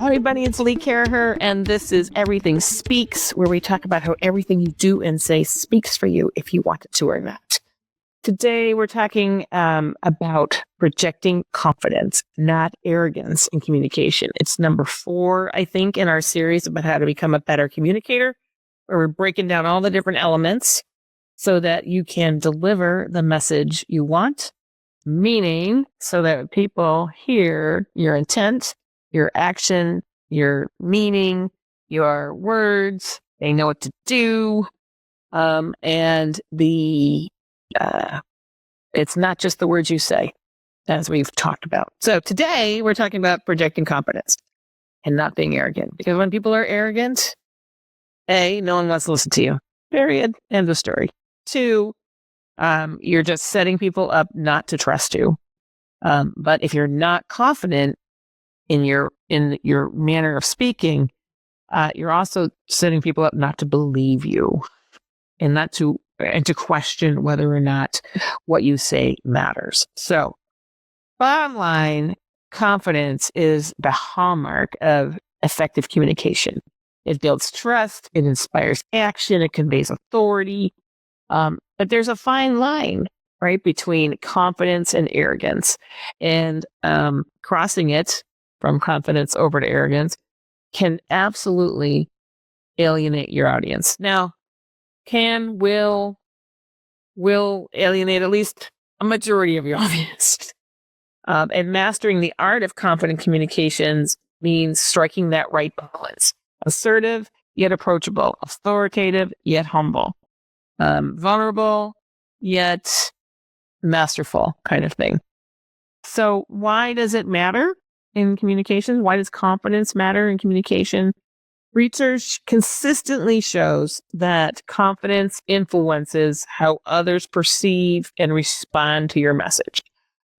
Hi, everybody, it's Lee Caraher, and this is Everything Speaks, where we talk about how everything you do and say speaks for you if you want it to or not. Today, we're talking about projecting confidence, not arrogance in communication. It's number 4, I think, in our series about how to become a better communicator, where we're breaking down all the different elements so that you can deliver the message you want, meaning so that people hear your intent, your action, your meaning, your words, they know what to do. And it's not just the words you say, as we've talked about. So today we're talking about projecting confidence and not being arrogant, because when people are arrogant, A, no one wants to listen to you, period, end of story. 2, you're just setting people up not to trust you. But if you're not confident in your manner of speaking, you're also setting people up not to believe you and to question whether or not what you say matters. So, bottom line, confidence is the hallmark of effective communication. It builds trust, it inspires action, it conveys authority. But there's a fine line, right, between confidence and arrogance. And crossing it from confidence over to arrogance can absolutely alienate your audience. Now, will alienate at least a majority of your audience. And mastering the art of confident communications means striking that right balance. Assertive, yet approachable. Authoritative, yet humble. Vulnerable, yet masterful kind of thing. So why does it matter in communication? Why does confidence matter in communication? Research consistently shows that confidence influences how others perceive and respond to your message.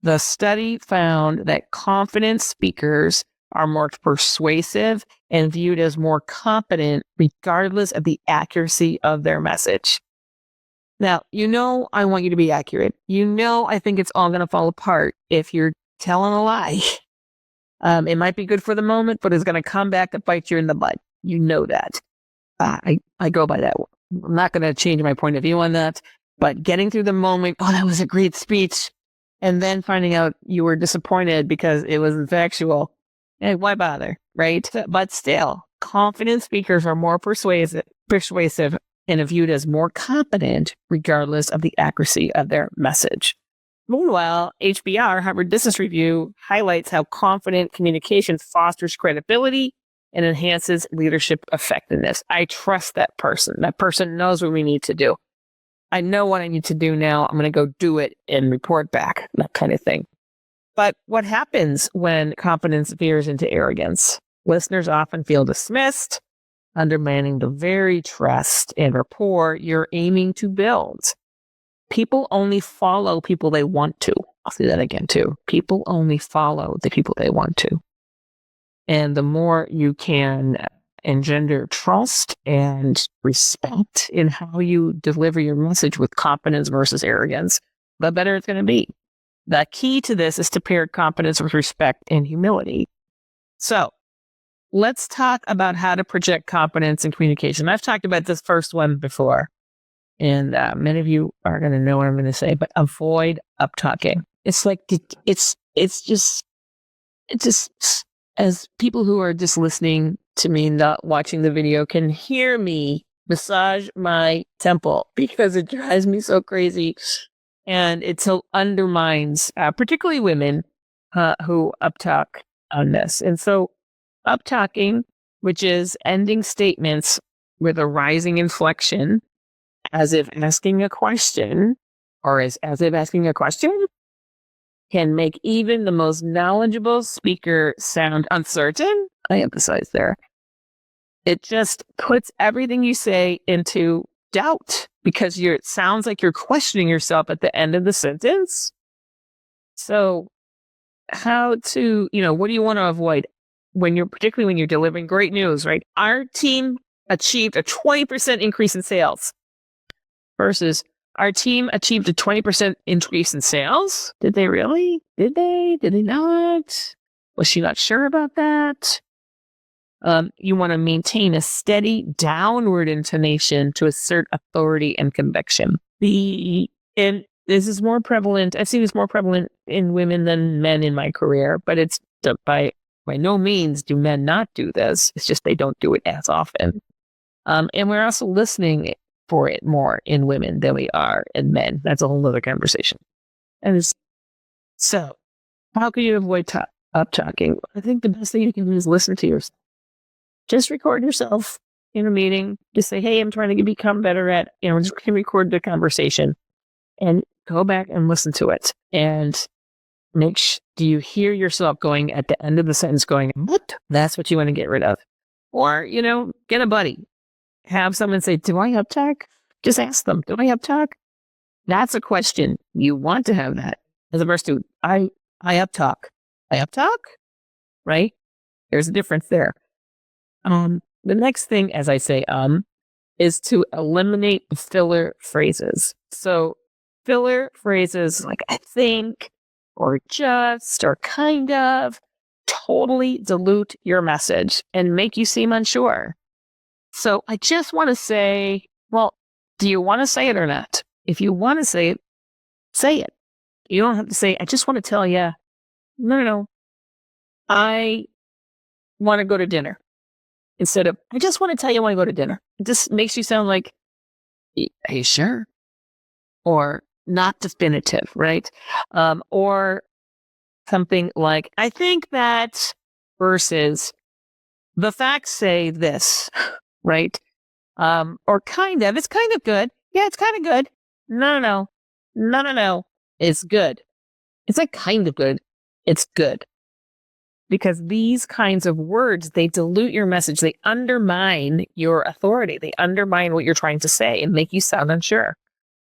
The study found that confident speakers are more persuasive and viewed as more competent regardless of the accuracy of their message. Now, I want you to be accurate. I think it's all going to fall apart if you're telling a lie. It might be good for the moment, but it's going to come back to bite you in the butt. You know that. I go by that. I'm not going to change my point of view on that. But getting through the moment, oh, that was a great speech, and then finding out you were disappointed because it wasn't factual, why bother, right? But still, confident speakers are more persuasive and are viewed as more competent regardless of the accuracy of their message. Meanwhile, HBR, Harvard Business Review, highlights how confident communication fosters credibility and enhances leadership effectiveness. I trust that person. That person knows what we need to do. I know what I need to do now. I'm going to go do it and report back, that kind of thing. But what happens when confidence veers into arrogance? Listeners often feel dismissed, undermining the very trust and rapport you're aiming to build. People only follow people they want to. I'll say that again too. People only follow the people they want to. And the more you can engender trust and respect in how you deliver your message with confidence versus arrogance, the better it's going to be. The key to this is to pair confidence with respect and humility. So let's talk about how to project confidence in communication. I've talked about this first one before, and many of you are going to know what I'm going to say, but avoid up talking. It's like, it's just as people who are just listening to me, not watching the video, can hear me massage my temple because it drives me so crazy. And it so undermines, particularly women who uptalk on this. And so uptalking, which is ending statements with a rising inflection, as if asking a question, or as if asking a question, can make even the most knowledgeable speaker sound uncertain. I emphasize there. It just puts everything you say into doubt because it sounds like you're questioning yourself at the end of the sentence. So what do you want to avoid particularly when you're delivering great news, right? Our team achieved a 20% increase in sales versus our team achieved a 20% increase in sales. Did they really? Did they? Did they not? Was she not sure about that? You want to maintain a steady downward intonation to assert authority and conviction. And this is more prevalent. I've seen this more prevalent in women than men in my career, but it's by no means do men not do this. It's just they don't do it as often. And we're also listening for it more in women than we are in men. That's a whole other conversation. And so, how can you avoid up talking? I think the best thing you can do is listen to yourself. Just record yourself in a meeting. Just say, hey, I'm trying to become better at, just record the conversation and go back and listen to it. And do you hear yourself going at the end of the sentence going, what? That's what you want to get rid of. Or, get a buddy. Have someone say, do I up talk? Just ask them, do I up talk? That's a question. You want to have that. As opposed to, I up talk. I up talk? Right? There's a difference there. The next thing, as I say, is to eliminate filler phrases. So filler phrases like I think, or just, or kind of, totally dilute your message and make you seem unsure. So I just want to say, well, do you want to say it or not? If you want to say it, say it. You don't have to say, I just want to tell you, no. I want to go to dinner. Instead of, I just want to tell you I want to go to dinner. It just makes you sound like, are you sure? Or not definitive, right? Or something like, I think that versus the facts say this, right? Or kind of, it's kind of good. Yeah, it's kind of good. No. It's good. It's like kind of good. It's good. Because these kinds of words, they dilute your message. They undermine your authority. They undermine what you're trying to say and make you sound unsure.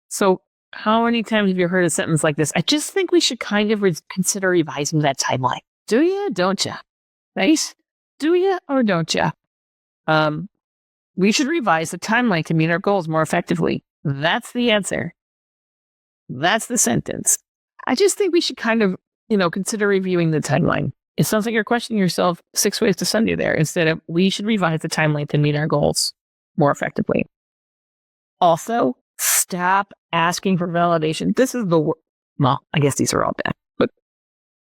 So how many times have you heard a sentence like this? I just think we should kind of consider revising that timeline. Do you? Don't you? Right? Do you or don't you? We should revise the timeline to meet our goals more effectively. That's the answer. That's the sentence. I just think we should kind of, consider reviewing the timeline. It sounds like you're questioning yourself 6 ways to Sunday there instead of we should revise the timeline to meet our goals more effectively. Also, stop asking for validation. This is the word. Well, I guess these are all bad, but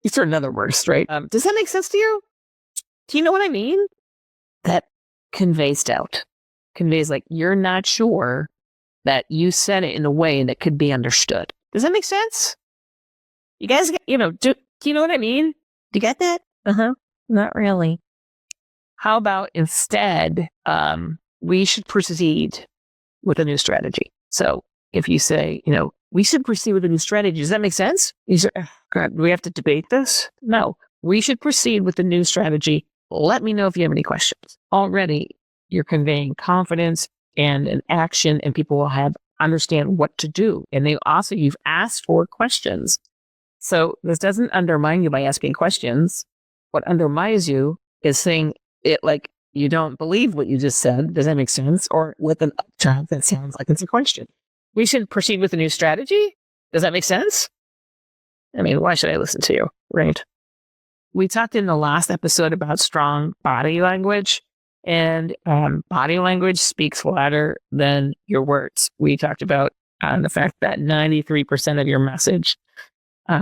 these are another worse, right? Does that make sense to you? Do you know what I mean? That conveys doubt. Conveys like you're not sure that you said it in a way that could be understood. Does that make sense? You guys, do you know what I mean? Do you get that? Not really. How about instead, we should proceed with a new strategy. So if you say, we should proceed with a new strategy, does that make sense? You say, oh, God, do we have to debate this? No, we should proceed with the new strategy. Let me know if you have any questions. Already, you're conveying confidence and an action, and people will understand what to do. And you've asked for questions. So this doesn't undermine you by asking questions. What undermines you is saying it like you don't believe what you just said. Does that make sense? Or with an upturn that sounds like it's a question. We should proceed with a new strategy. Does that make sense? I mean, why should I listen to you? Right. We talked in the last episode about strong body language, and body language speaks louder than your words. We talked about the fact that 93% of your message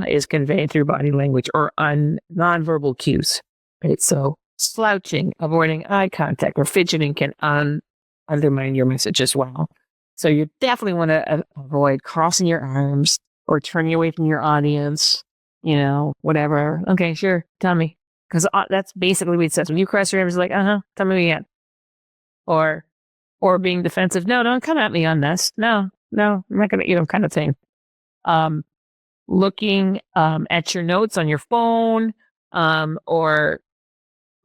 is conveyed through body language or on nonverbal cues. Right? So slouching, avoiding eye contact, or fidgeting can undermine your message as well. So you definitely want to avoid crossing your arms or turning away from your audience, whatever. Okay, sure, tell me. Because that's basically what it says. When you cross your arms, like, tell me again. Or being defensive. No, don't come at me on this. No, I'm not going to, kind of thing. Looking at your notes on your phone, or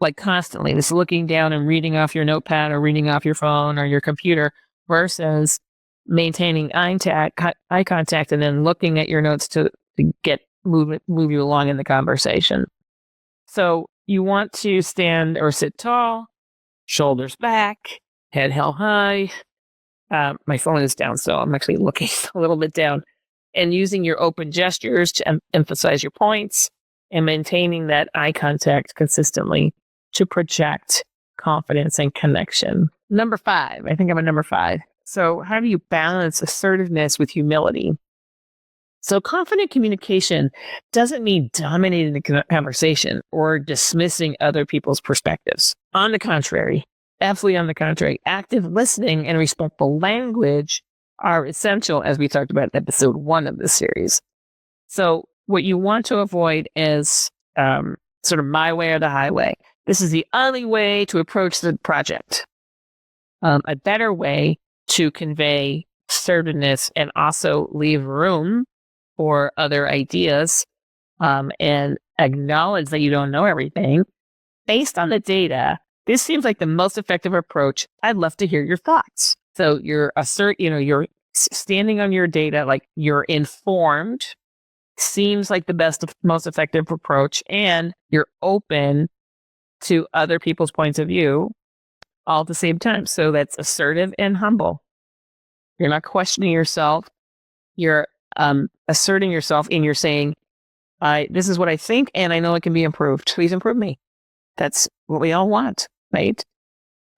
like constantly just looking down and reading off your notepad or reading off your phone or your computer versus maintaining eye contact and then looking at your notes to move you along in the conversation. So you want to stand or sit tall, shoulders back, head held high. My phone is down, so I'm actually looking a little bit down. And using your open gestures to emphasize your points and maintaining that eye contact consistently to project confidence and connection. Number 5, I think I'm at number 5. So how do you balance assertiveness with humility? So confident communication doesn't mean dominating the conversation or dismissing other people's perspectives. On the contrary, absolutely on the contrary, active listening and respectful language are essential, as we talked about in episode 1 of this series. So what you want to avoid is sort of my way or the highway. This is the only way to approach the project. A better way to convey assertiveness and also leave room for other ideas and acknowledge that you don't know everything. Based on the data, this seems like the most effective approach. I'd love to hear your thoughts. So you're you're standing on your data, like you're informed, seems like the most effective approach, and you're open to other people's points of view all at the same time. So that's assertive and humble. You're not questioning yourself. You're asserting yourself, and you're saying, this is what I think, and I know it can be improved. Please improve me. That's what we all want, right?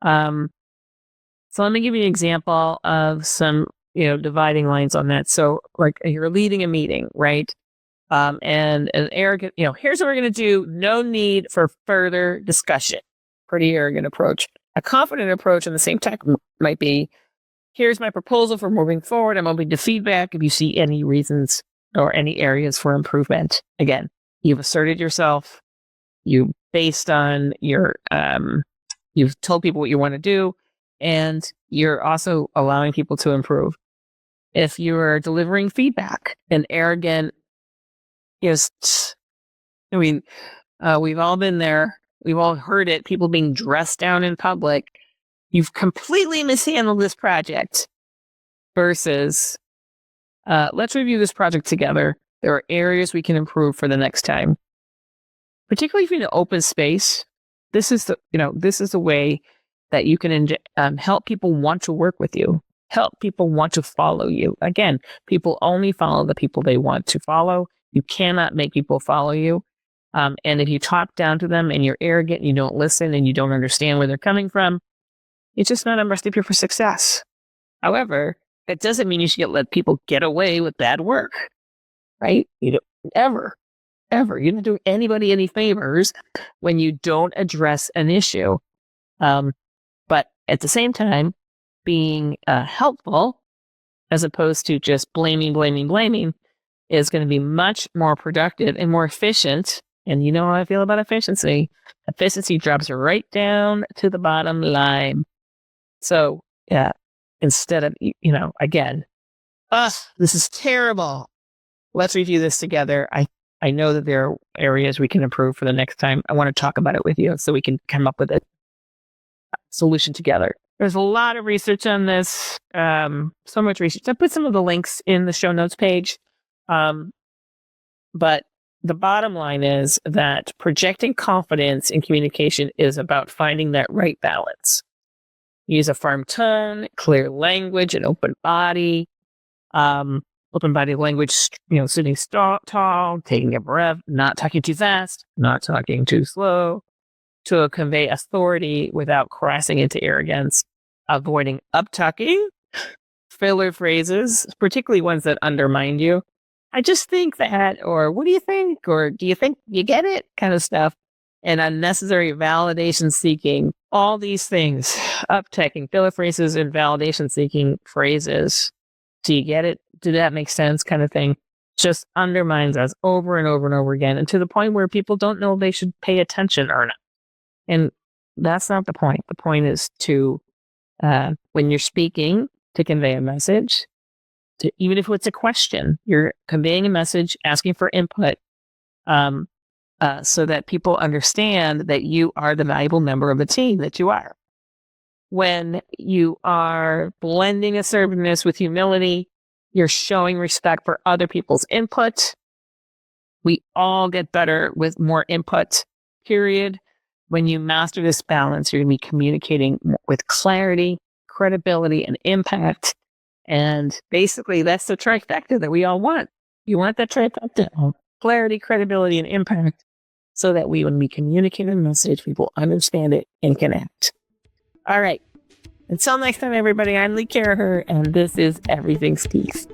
So let me give you an example of some, dividing lines on that. So like you're leading a meeting, right? And an arrogant, here's what we're going to do. No need for further discussion. Pretty arrogant approach. A confident approach on the same time might be, here's my proposal for moving forward. I'm open to feedback if you see any reasons or any areas for improvement. Again, you've asserted yourself. You based on your, you've told people what you want to do, and you're also allowing people to improve. If you are delivering feedback, an arrogant is, we've all been there. We've all heard it. People being dressed down in public. You've completely mishandled this project versus, let's review this project together. There are areas we can improve for the next time. Particularly if you're in an open space, this is the way that you can help people want to work with you, help people want to follow you. Again, people only follow the people they want to follow. You cannot make people follow you. And if you talk down to them and you're arrogant, and you don't listen, and you don't understand where they're coming from, it's just not a recipe for success. However, that doesn't mean you should let people get away with bad work, right? You don't ever. You're not doing anybody any favors when you don't address an issue. But at the same time, being helpful as opposed to just blaming is going to be much more productive and more efficient. And you know how I feel about efficiency. Efficiency drops right down to the bottom line. So, yeah, instead of, again, this is terrible. Let's review this together. I know that there are areas we can improve for the next time. I want to talk about it with you so we can come up with a solution together. There's a lot of research on this, so much research. I put some of the links in the show notes page. But the bottom line is that projecting confidence in communication is about finding that right balance. Use a firm tone, clear language, an open body. Open body language, sitting tall, taking a breath, not talking too fast, not talking too slow, to convey authority without crossing into arrogance, avoiding up-talking, filler phrases, particularly ones that undermine you. I just think that, or what do you think? Or do you think you get it? Kind of stuff. And unnecessary validation seeking, all these things, up-talking, filler phrases, and validation seeking phrases. Do you get it? Did that make sense? Kind of thing. Just undermines us over and over and over again, and to the point where people don't know if they should pay attention or not. And that's not the point. The point is to, when you're speaking, to convey a message, even if it's a question, you're conveying a message, asking for input, so that people understand that you are the valuable member of the team that you are. When you are blending assertiveness with humility, you're showing respect for other people's input. We all get better with more input, period. When you master this balance, you're going to be communicating with clarity, credibility, and impact. And basically, that's the trifecta that we all want. You want that trifecta: clarity, credibility, and impact. so that when we communicate a message, people understand it and can act. All right. Until next time, everybody, I'm Lee Caraher, and this is Everything's Peace.